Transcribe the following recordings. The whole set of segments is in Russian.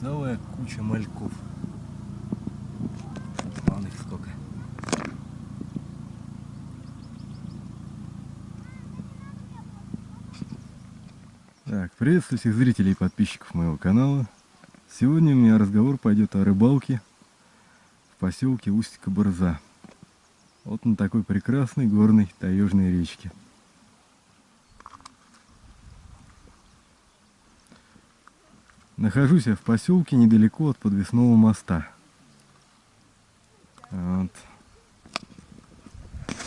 Целая куча мальков. Вон их сколько. Так, приветствую всех зрителей и подписчиков моего канала. Сегодня у меня разговор пойдет о рыбалке в поселке Усть-Кабырза. Вот на такой прекрасной горной таежной речке. Нахожусь я в поселке недалеко от подвесного моста. Вот.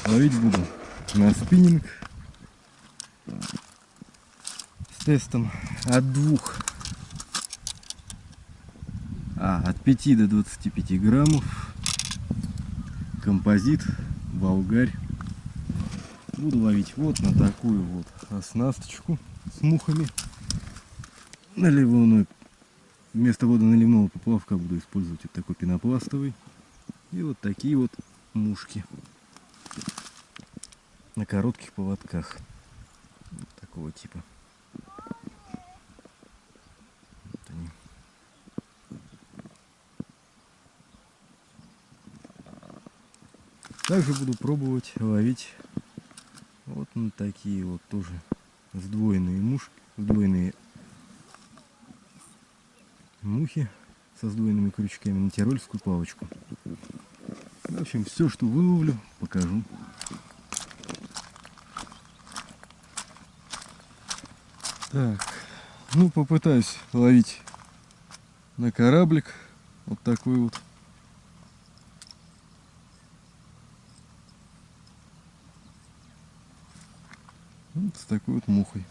Ловить буду на спиннинг с тестом от 5 до 25 граммов. Композит, болгарь. Буду ловить вот на такую вот оснасточку с мухами. Наливной. Вместо водоналивного поплавка буду использовать вот такой пенопластовый. И вот такие вот мушки на коротких поводках. Вот такого типа. Вот они. Также буду пробовать ловить вот на такие вот тоже сдвоенные мухи со сдвоенными крючками на тирольскую палочку. В общем, все, что выловлю, покажу. Так, ну попытаюсь ловить на кораблик вот такой вот. Вот с такой вот мухой.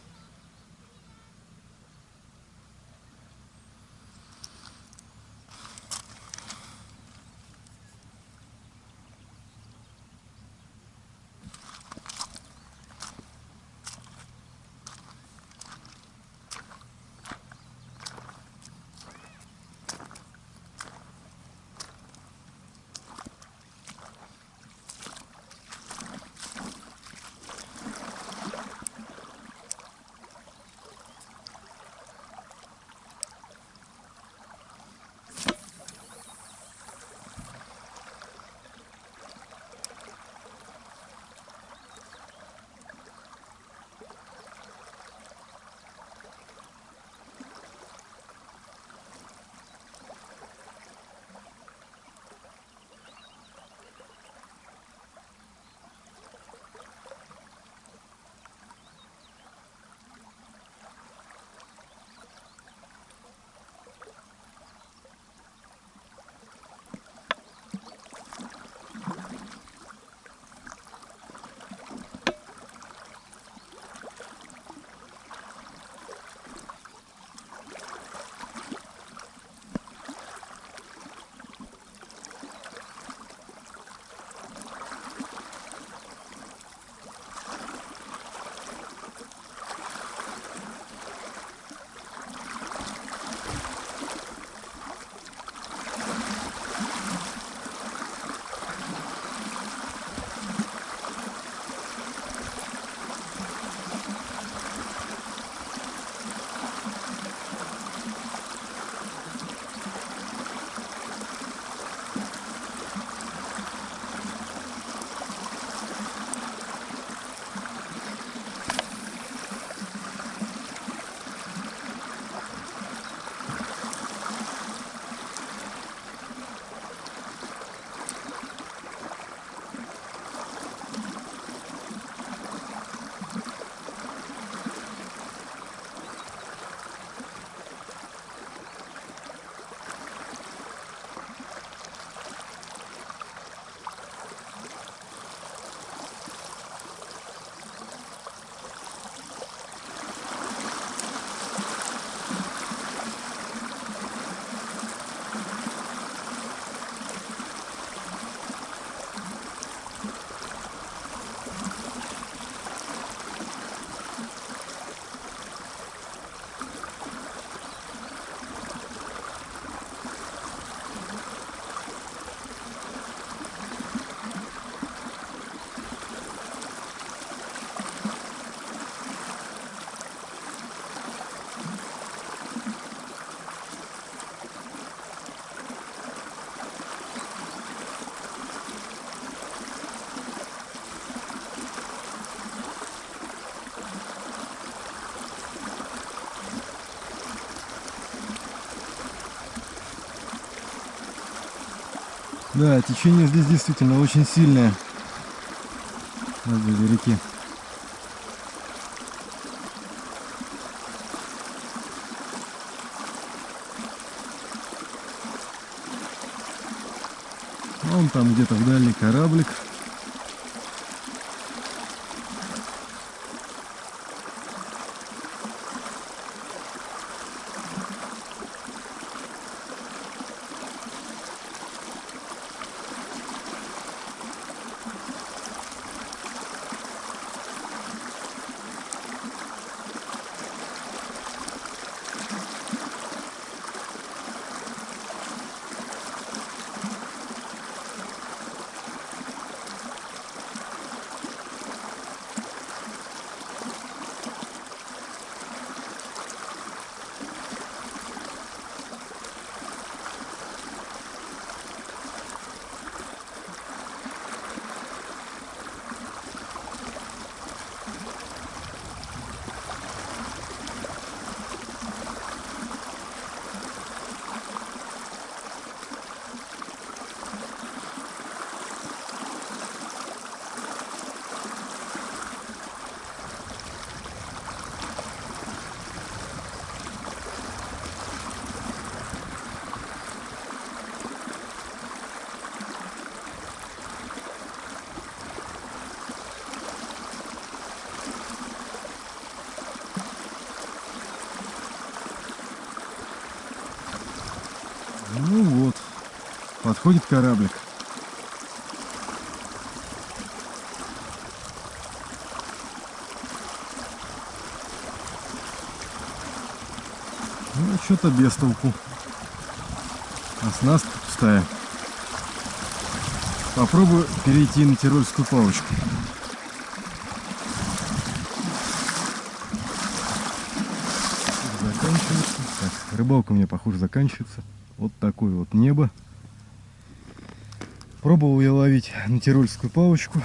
Да, течение здесь действительно очень сильное на этой реке. Вон там где-то вдали кораблик. Ну вот, подходит кораблик. Ну, что-то без толку. Оснастка пустая. Попробую перейти на тирольскую палочку. Заканчивается. Так, рыбалка у меня, похоже, заканчивается. Вот такое вот небо. Пробовал я ловить на тирольскую палочку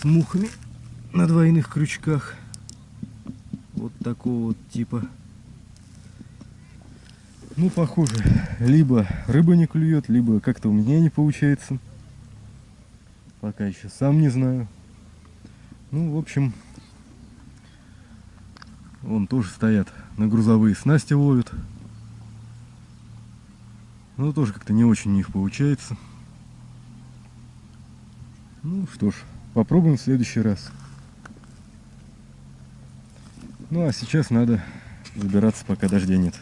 с мухами на двойных крючках. Вот такого вот типа. Ну, похоже, либо рыба не клюет, либо как-то у меня не получается. Пока еще сам не знаю. Ну, в общем, вон тоже стоят на грузовые снасти ловят. Ну, тоже как-то не очень у них получается. Ну что ж, попробуем в следующий раз. Ну, а сейчас надо выбираться, пока дождя нет.